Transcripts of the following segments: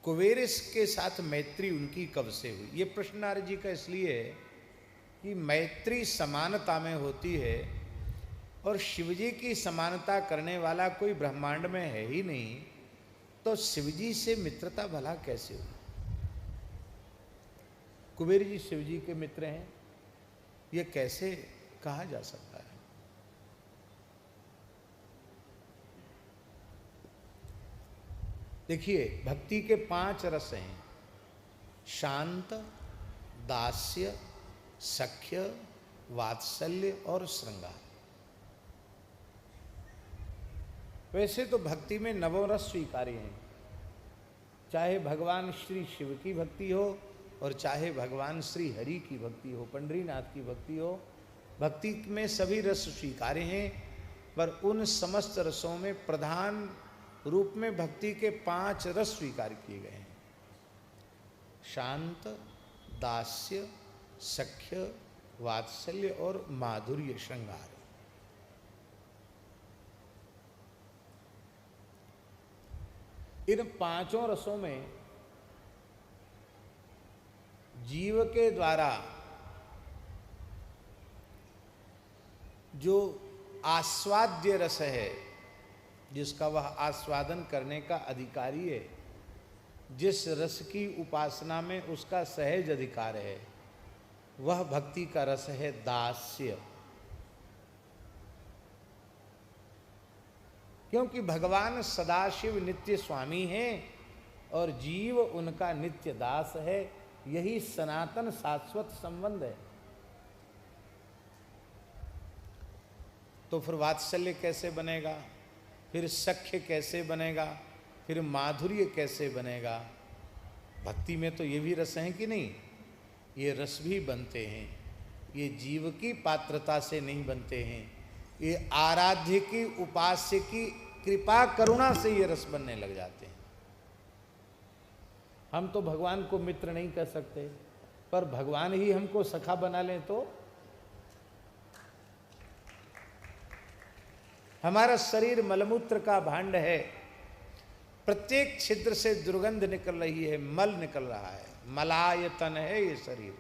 कुबेर के साथ मैत्री उनकी कब से हुई? ये प्रश्न नारद जी का इसलिए है कि मैत्री समानता में होती है और शिवजी की समानता करने वाला कोई ब्रह्मांड में है ही नहीं, तो शिवजी से मित्रता भला कैसे हुई? कुबेर जी शिवजी के मित्र हैं, ये कैसे कहा जा सकता है? देखिए, भक्ति के 5 रस हैं: शांत, दास्य, सख्य, वात्सल्य और श्रृंगार। वैसे तो भक्ति में 9 रस स्वीकार्य हैं, चाहे भगवान श्री शिव की भक्ति हो और चाहे भगवान श्री हरि की भक्ति हो, पंडरीनाथ की भक्ति हो। भक्ति में सभी रस स्वीकार्य हैं, पर उन समस्त रसों में प्रधान रूप में भक्ति के 5 रस स्वीकार किए गए हैं: शांत, दास्य, सख्य, वात्सल्य और माधुर्य, श्रृंगार। इन 5 रसों में जीव के द्वारा जो आस्वाद्य रस है, जिसका वह आस्वादन करने का अधिकारी है, जिस रस की उपासना में उसका सहज अधिकार है, वह भक्ति का रस है दास्य। क्योंकि भगवान सदाशिव नित्य स्वामी हैं और जीव उनका नित्य दास है। यही सनातन शाश्वत संबंध है। तो फिर वात्सल्य कैसे बनेगा, फिर सख्य कैसे बनेगा, फिर माधुर्य कैसे बनेगा? भक्ति में तो ये भी रस हैं कि नहीं? ये रस भी बनते हैं। ये जीव की पात्रता से नहीं बनते हैं, ये आराध्य की, उपास्य की कृपा करुणा से ये रस बनने लग जाते हैं। हम तो भगवान को मित्र नहीं कह सकते, पर भगवान ही हमको सखा बना लें तो? हमारा शरीर मलमूत्र का भांड है, प्रत्येक छिद्र से दुर्गंध निकल रही है, मल निकल रहा है, मलायतन है ये शरीर।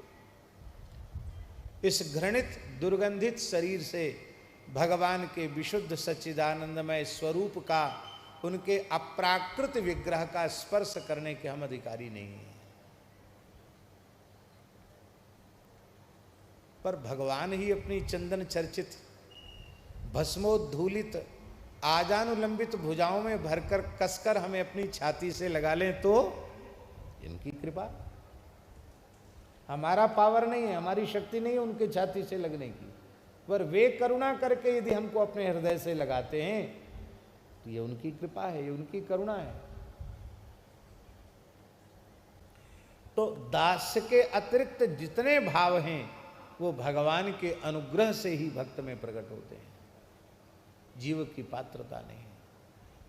इस घृणित दुर्गंधित शरीर से भगवान के विशुद्ध सच्चिदानंदमय स्वरूप का, उनके अप्राकृत विग्रह का स्पर्श करने के हम अधिकारी नहीं हैं। पर भगवान ही अपनी चंदन चर्चित भस्मोद्धूलित आजानुलंबित भुजाओं में भरकर कसकर हमें अपनी छाती से लगा लें तो इनकी कृपा। हमारा पावर नहीं है, हमारी शक्ति नहीं है उनके छाती से लगने की, पर वे करुणा करके यदि हमको अपने हृदय से लगाते हैं तो ये उनकी कृपा है, ये उनकी करुणा है। तो दास के अतिरिक्त जितने भाव हैं वो भगवान के अनुग्रह से ही भक्त में प्रकट होते हैं, जीव की पात्रता नहीं है।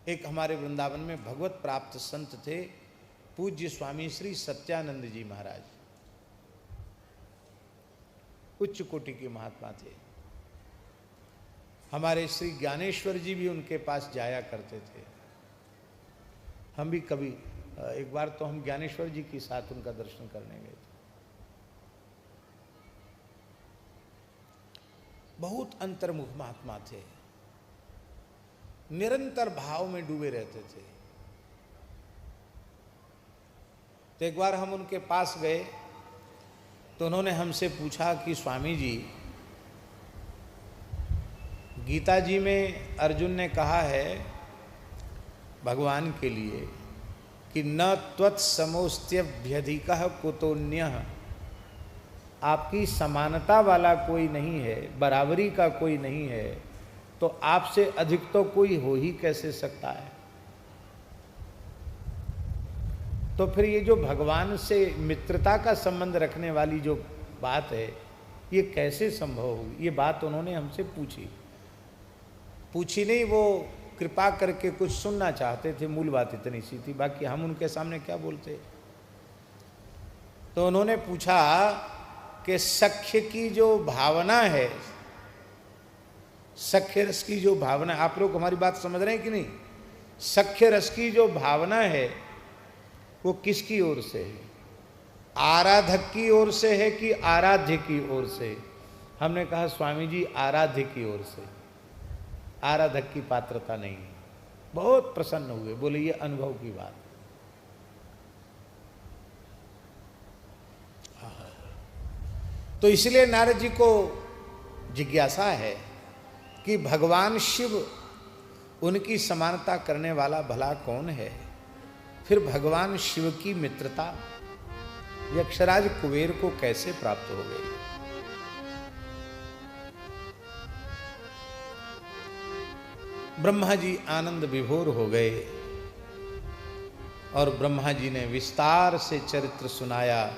एक हमारे वृंदावन में भगवत प्राप्त संत थे, पूज्य स्वामी श्री सत्यानंद जी महाराज। उच्च कोटि के महात्मा थे। हमारे श्री ज्ञानेश्वर जी भी उनके पास जाया करते थे। हम भी कभी, एक बार तो हम ज्ञानेश्वर जी के साथ उनका दर्शन करने गए थे। बहुत अंतर्मुख महात्मा थे, निरंतर भाव में डूबे रहते थे। तो एक बार हम उनके पास गए तो उन्होंने हमसे पूछा कि स्वामी जी, गीता जी में अर्जुन ने कहा है भगवान के लिए कि न त्वत्समोस्त्यभ्यधिकः कुतोन्यः, आपकी समानता वाला कोई नहीं है, बराबरी का कोई नहीं है, तो आपसे अधिक तो कोई हो ही कैसे सकता है? तो फिर ये जो भगवान से मित्रता का संबंध रखने वाली जो बात है, ये कैसे संभव होगी? ये बात उन्होंने हमसे पूछी नहीं, वो कृपा करके कुछ सुनना चाहते थे, मूल बात इतनी सी थी, बाकी हम उनके सामने क्या बोलते। तो उन्होंने पूछा कि सख्य की जो भावना है, सख्य रस की जो भावना, आप लोग हमारी बात समझ रहे हैं कि नहीं? सख्य रस की जो भावना है वो किसकी ओर से है? आराधक की ओर से है कि आराध्य की ओर से? हमने कहा स्वामी जी आराध्य की ओर से, आराधक की पात्रता नहीं है। बहुत प्रसन्न हुए, बोले ये अनुभव की बात। तो इसलिए नारद जी को जिज्ञासा है कि भगवान शिव, उनकी समानता करने वाला भला कौन है? फिर भगवान शिव की मित्रता यक्षराज कुबेर को कैसे प्राप्त हो गई? ब्रह्मा जी आनंद विभोर हो गए और ब्रह्मा जी ने विस्तार से चरित्र सुनाया,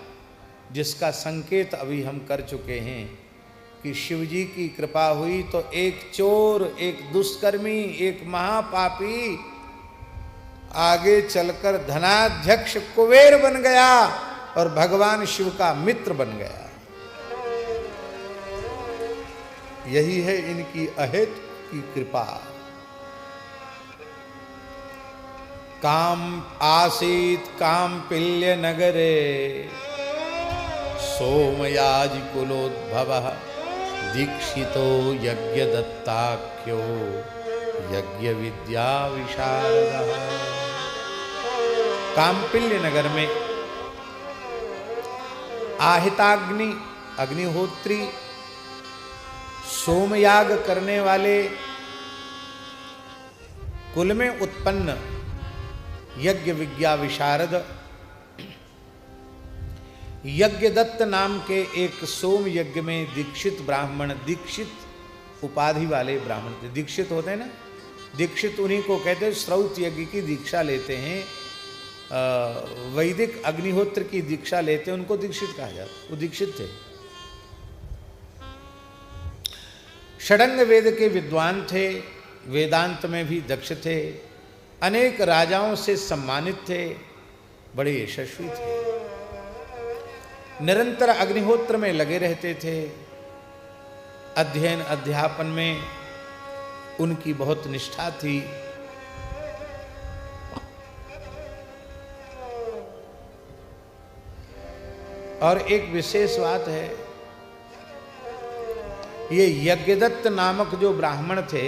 जिसका संकेत अभी हम कर चुके हैं कि शिव जी की कृपा हुई तो एक चोर, एक दुष्कर्मी, एक महापापी आगे चलकर धनाध्यक्ष कुबेर बन गया और भगवान शिव का मित्र बन गया। यही है इनकी अहेत की कृपा। काम आसीत काम्पिल्य नगरे सोमयाजि कुलोद्भवः दीक्षितो यज्ञ दत्ताख्यो यज्ञ विद्या विशारदः। काम्पिल्य नगर में आहिताग्नि, अग्निहोत्री, सोमयाग करने वाले कुल में उत्पन्न यज्ञ विद्या विशारद यज्ञदत्त नाम के एक सोम यज्ञ में दीक्षित ब्राह्मण, दीक्षित उपाधि वाले ब्राह्मण थे। दीक्षित होते हैं ना, दीक्षित उन्हीं को कहते हैं। श्रौत यज्ञ की दीक्षा लेते हैं, वैदिक अग्निहोत्र की दीक्षा लेते हैं, उनको दीक्षित कहा जाता। वो दीक्षित थे। षडंग वेद के विद्वान थे, वेदांत में भी दक्ष थे, अनेक राजाओं से सम्मानित थे, बड़े यशस्वी थे, निरंतर अग्निहोत्र में लगे रहते थे। अध्ययन अध्यापन में उनकी बहुत निष्ठा थी। और एक विशेष बात है, ये यज्ञदत्त नामक जो ब्राह्मण थे,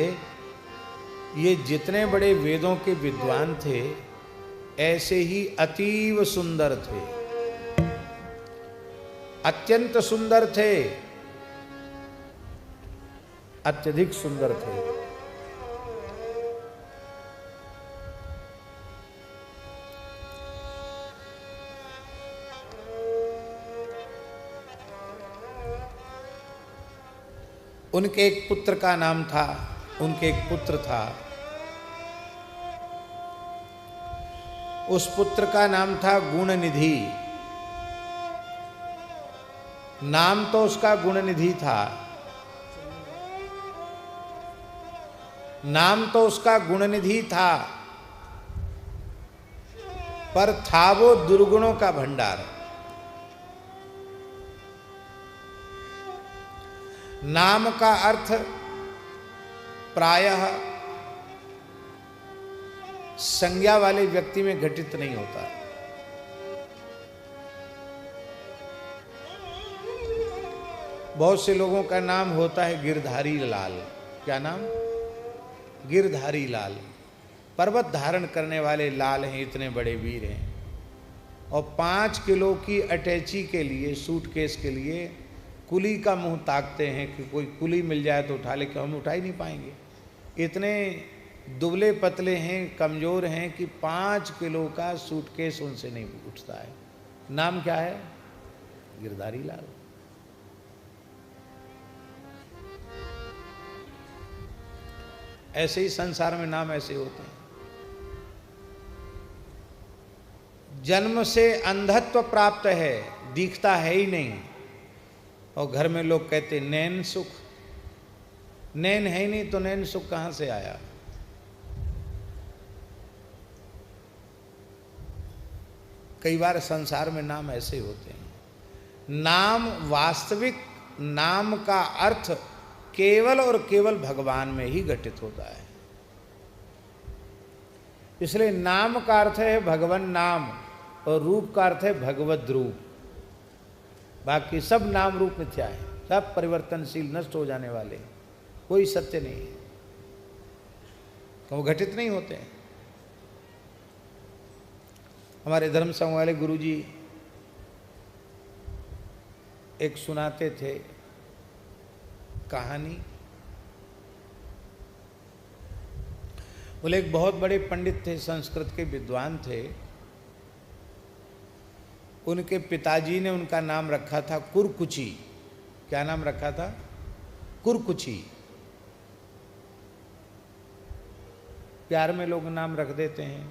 ये जितने बड़े वेदों के विद्वान थे, ऐसे ही अतीव सुंदर थे, अत्यंत सुंदर थे, अत्यधिक सुंदर थे। उनके एक पुत्र का नाम था, उनके एक पुत्र था, उस पुत्र का नाम था गुणनिधि। नाम तो उसका गुणनिधि था, नाम तो उसका गुणनिधि था, पर था वो दुर्गुणों का भंडार। नाम का अर्थ प्रायः संज्ञा वाले व्यक्ति में घटित नहीं होता। बहुत से लोगों का नाम होता है गिरधारी लाल। क्या नाम? गिरधारी लाल। पर्वत धारण करने वाले लाल हैं, इतने बड़े वीर हैं। और 5 किलो की अटैची के लिए, सूटकेस के लिए कुली का मुंह ताकते हैं कि कोई कुली मिल जाए तो उठा ले, कि हम उठा ही नहीं पाएंगे। इतने दुबले पतले हैं, कमज़ोर हैं कि 5 किलो का सूटकेस उनसे नहीं उठता है। नाम क्या है? गिरधारी लाल। ऐसे ही संसार में नाम ऐसे होते हैं। जन्म से अंधत्व प्राप्त है, दिखता है ही नहीं, और घर में लोग कहते नैन सुख। नैन है ही नहीं तो नैन सुख कहां से आया? कई बार संसार में नाम ऐसे होते हैं। नाम, वास्तविक नाम का अर्थ केवल और केवल भगवान में ही घटित होता है। इसलिए नाम का अर्थ है भगवान नाम। और रूप का अर्थ है भगवत रूप। बाकी सब नाम रूप मिथ्या है, सब परिवर्तनशील, नष्ट हो जाने वाले, कोई सत्य नहीं है, वो घटित नहीं होते हैं। हमारे धर्म संघ वाले गुरु जी एक सुनाते थे कहानी। बोले एक बहुत बड़े पंडित थे, संस्कृत के विद्वान थे। उनके पिताजी ने उनका नाम रखा था कुरकुची। क्या नाम रखा था? कुरकुची। प्यार में लोग नाम रख देते हैं,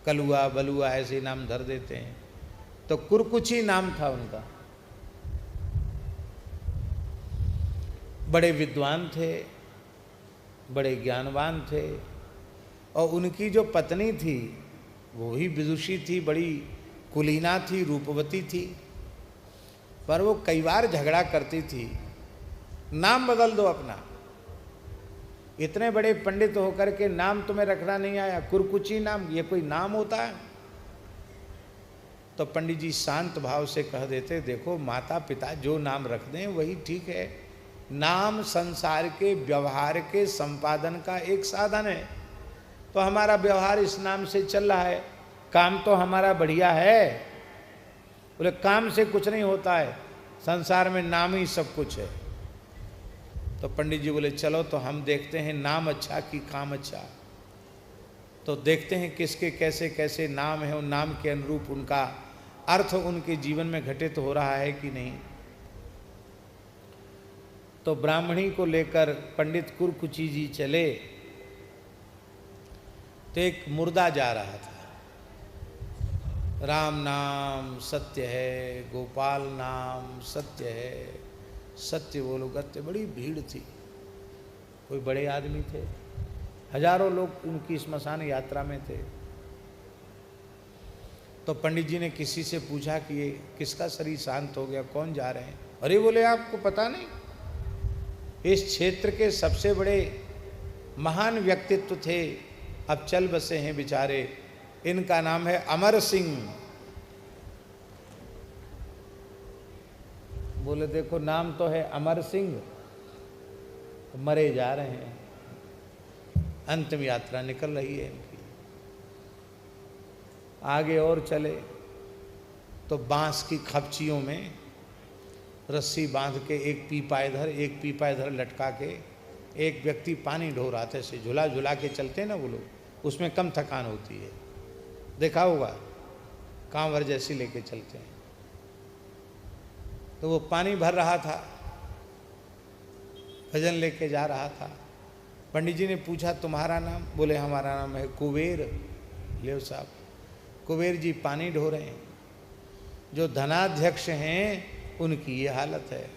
कलुआ बलुआ ऐसे नाम धर देते हैं, तो कुरकुची नाम था उनका। बड़े विद्वान थे, बड़े ज्ञानवान थे, और उनकी जो पत्नी थी वो ही विदुषी थी, बड़ी कुलीना थी, रूपवती थी। पर वो कई बार झगड़ा करती थी, नाम बदल दो अपना, इतने बड़े पंडित होकर के नाम तुम्हें रखना नहीं आया, कुरकुची नाम, ये कोई नाम होता है? तो पंडित जी शांत भाव से कह देते, देखो माता पिता जो नाम रख दें वही ठीक है। नाम संसार के व्यवहार के संपादन का एक साधन है। तो हमारा व्यवहार इस नाम से चल रहा है, काम तो हमारा बढ़िया है। बोले काम से कुछ नहीं होता है, संसार में नाम ही सब कुछ है। तो पंडित जी बोले चलो तो हम देखते हैं नाम अच्छा कि काम अच्छा। तो देखते हैं किसके कैसे कैसे नाम है, उन नाम के अनुरूप उनका अर्थ उनके जीवन में घटित हो रहा है कि नहीं। तो ब्राह्मणी को लेकर पंडित कुरकुची जी चले, तो एक मुर्दा जा रहा था। राम नाम सत्य है, गोपाल नाम सत्य है, सत्य बोलो गत्य। बड़ी भीड़ थी, कोई बड़े आदमी थे, हजारों लोग उनकी स्मशान यात्रा में थे। तो पंडित जी ने किसी से पूछा कि ये किसका शरीर शांत हो गया, कौन जा रहे हैं? अरे बोले आपको पता नहीं, इस क्षेत्र के सबसे बड़े महान व्यक्तित्व थे, अब चल बसे हैं बेचारे, इनका नाम है अमर सिंह। बोले देखो नाम तो है अमर सिंह, तो मरे जा रहे हैं, अंतिम यात्रा निकल रही है इनकी। आगे और चले तो बांस की खपचियों में रस्सी बांध के एक पीपा इधर लटका के एक व्यक्ति पानी ढो रहा था। ऐसे झुला झुला के चलते ना वो लोग, उसमें कम थकान होती है, देखा होगा, कांवर जैसी लेके चलते हैं। तो वो पानी भर रहा था, भजन लेके जा रहा था। पंडित जी ने पूछा तुम्हारा नाम? बोले हमारा नाम है कुबेर। ले साहब, कुबेर जी पानी ढो रहे हैं। जो धनाध्यक्ष हैं उनकी ये हालत है।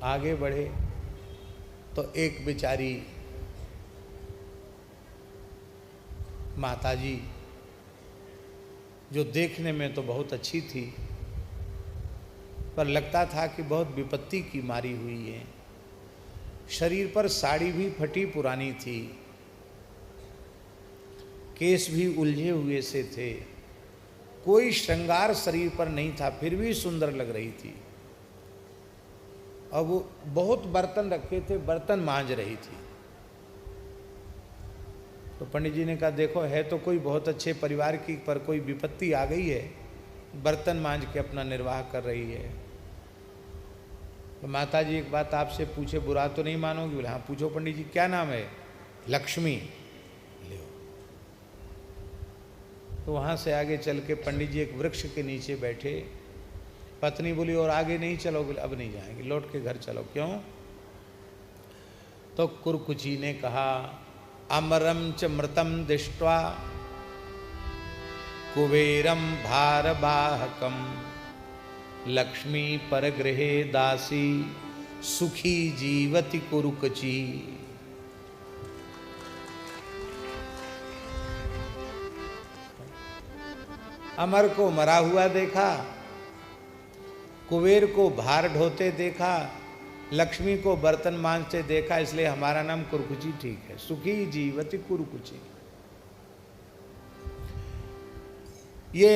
आगे बढ़े तो एक बेचारी माताजी, जो देखने में तो बहुत अच्छी थी, पर लगता था कि बहुत विपत्ति की मारी हुई है। शरीर पर साड़ी भी फटी पुरानी थी, केस भी उलझे हुए से थे, कोई श्रृंगार शरीर पर नहीं था, फिर भी सुंदर लग रही थी। और वो बहुत बर्तन रखे थे, बर्तन मांज रही थी। तो पंडित जी ने कहा देखो है तो कोई बहुत अच्छे परिवार की, पर कोई विपत्ति आ गई है, बर्तन मांज के अपना निर्वाह कर रही है। तो माता जी एक बात आपसे पूछे, बुरा तो नहीं मानोगी? बोले हाँ पूछो पंडित जी, क्या नाम है? लक्ष्मी। ले तो वहाँ से आगे चल के पंडित जी एक वृक्ष के नीचे बैठे। पत्नी बोली और आगे नहीं चलोगे? अब नहीं जाएंगे, लौट के घर चलो। क्यों? तो कुरकुची ने कहा अमरम च मृतम दृष्ट्वा कुबेरम भारवाहकम लक्ष्मी परगृहे दासी सुखी जीवति कुरुकची। अमर को मरा हुआ देखा, कुबेर को भार ढोते देखा, लक्ष्मी को बर्तन मांजते देखा, इसलिए हमारा नाम कुरकुची ठीक है। सुखी जीवति कुरकुची। ये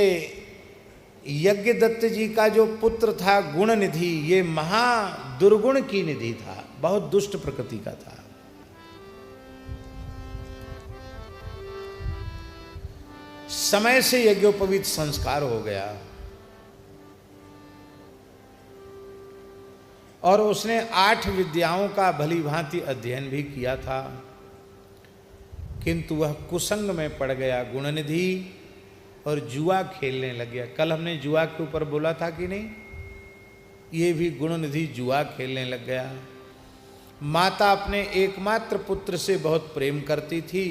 यज्ञदत्त जी का जो पुत्र था गुणनिधि, ये महा दुर्गुण की निधि था, बहुत दुष्ट प्रकृति का था। समय से यज्ञोपवीत संस्कार हो गया और उसने 8 विद्याओं का भली भांति अध्ययन भी किया था, किंतु वह कुसंग में पड़ गया गुणनिधि और जुआ खेलने लग गया। कल हमने जुआ के ऊपर बोला था कि नहीं, ये भी गुणनिधि जुआ खेलने लग गया। माता अपने एकमात्र पुत्र से बहुत प्रेम करती थी,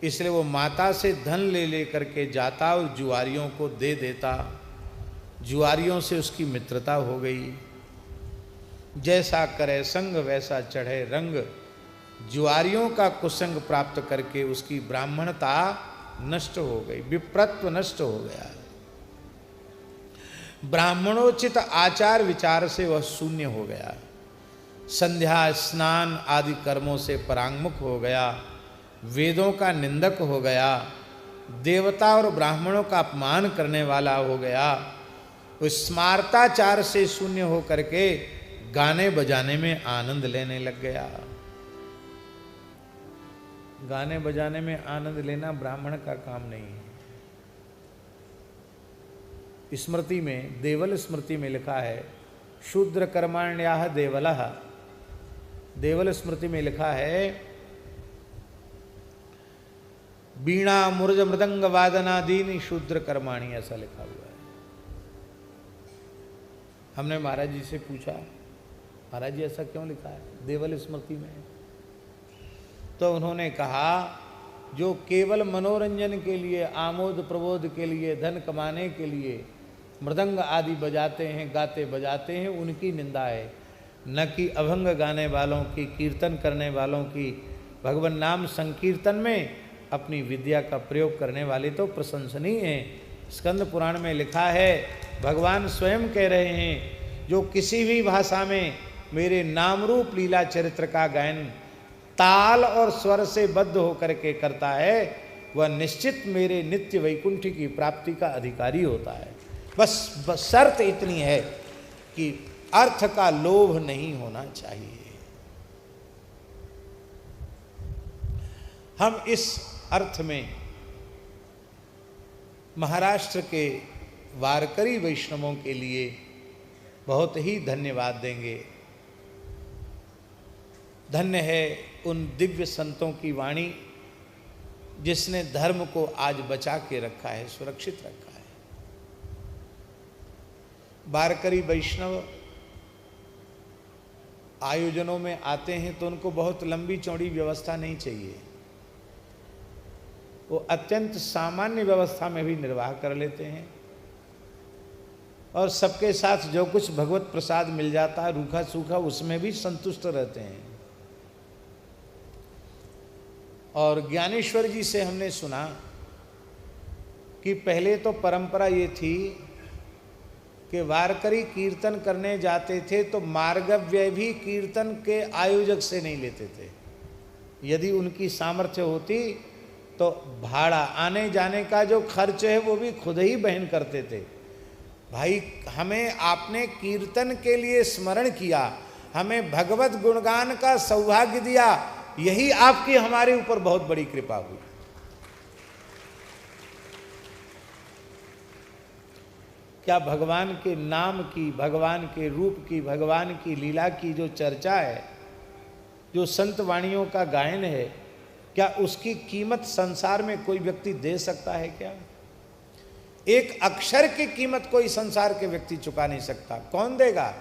इसलिए वो माता से धन ले ले करके जाता और जुआरियों को दे देता। जुआरियों से उसकी मित्रता हो गई। जैसा करे संग वैसा चढ़े रंग, जुआरियों का कुसंग प्राप्त करके उसकी ब्राह्मणता नष्ट हो गई, विप्रत्व नष्ट हो गया। ब्राह्मणोचित आचार विचार से वह शून्य हो गया। संध्या स्नान आदि कर्मों से परांगमुख हो गया, वेदों का निंदक हो गया, देवता और ब्राह्मणों का अपमान करने वाला हो गया। उस स्मार्ताचार से शून्य हो करके गाने बजाने में आनंद लेने लग गया। गाने बजाने में आनंद लेना ब्राह्मण का काम नहीं है। स्मृति में, देवल स्मृति में लिखा है, शूद्र कर्माण्याह देवलः। देवल स्मृति में लिखा है, बीणा मुर्ज मृदंग वादनादीनि शूद्र कर्माणी, ऐसा लिखा हुआ है। हमने महाराज जी से पूछा, महाराज जी ऐसा क्यों लिखा है देवल स्मृति में? तो उन्होंने कहा, जो केवल मनोरंजन के लिए, आमोद प्रबोध के लिए, धन कमाने के लिए मृदंग आदि बजाते हैं, गाते बजाते हैं, उनकी निंदा है, न कि अभंग गाने वालों की, कीर्तन करने वालों की। भगवान नाम संकीर्तन में अपनी विद्या का प्रयोग करने वाले तो प्रशंसनीय हैं। स्कंद पुराण में लिखा है, भगवान स्वयं कह रहे हैं, जो किसी भी भाषा में मेरे नाम रूप लीला चरित्र का गायन ताल और स्वर से बद्ध होकर के करता है, वह निश्चित मेरे नित्य वैकुंठ की प्राप्ति का अधिकारी होता है। बस शर्त इतनी है कि अर्थ का लोभ नहीं होना चाहिए। हम इस अर्थ में महाराष्ट्र के वारकरी वैष्णवों के लिए बहुत ही धन्यवाद देंगे। धन्य है उन दिव्य संतों की वाणी जिसने धर्म को आज बचा के रखा है, सुरक्षित रखा है। वारकरी वैष्णव आयोजनों में आते हैं तो उनको बहुत लंबी चौड़ी व्यवस्था नहीं चाहिए, वो अत्यंत सामान्य व्यवस्था में भी निर्वाह कर लेते हैं और सबके साथ जो कुछ भगवत प्रसाद मिल जाता है रूखा सूखा, उसमें भी संतुष्ट रहते हैं। और ज्ञानेश्वर जी से हमने सुना कि पहले तो परंपरा ये थी कि वारकरी कीर्तन करने जाते थे तो मार्गव्यय भी कीर्तन के आयोजक से नहीं लेते थे। यदि उनकी सामर्थ्य होती तो भाड़ा आने जाने का जो खर्च है वो भी खुद ही वहन करते थे। भाई, हमें आपने कीर्तन के लिए स्मरण किया, हमें भगवत गुणगान का सौभाग्य दिया, यही आपकी हमारे ऊपर बहुत बड़ी कृपा हुई। क्या भगवान के नाम की, भगवान के रूप की, भगवान की लीला की जो चर्चा है, जो संत वाणियों का गायन है, क्या उसकी कीमत संसार में कोई व्यक्ति दे सकता है? क्या एक अक्षर की कीमत कोई संसार के व्यक्ति चुका नहीं सकता। कौन देगा?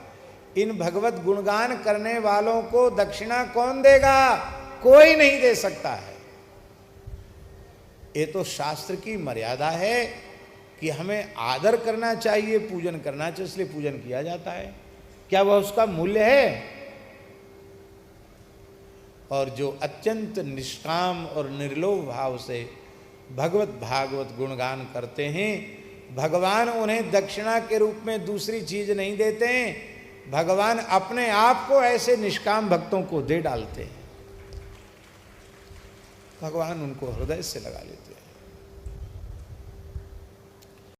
इन भगवत गुणगान करने वालों को दक्षिणा कौन देगा? कोई नहीं दे सकता है। ये तो शास्त्र की मर्यादा है कि हमें आदर करना चाहिए, पूजन करना चाहिए, इसलिए पूजन किया जाता है। क्या वह उसका मूल्य है? और जो अत्यंत निष्काम और निर्लोभ भाव से भगवत भागवत गुणगान करते हैं, भगवान उन्हें दक्षिणा के रूप में दूसरी चीज नहीं देते हैं, भगवान अपने आप को ऐसे निष्काम भक्तों को दे डालते हैं। भगवान उनको हृदय से लगा लेते हैं।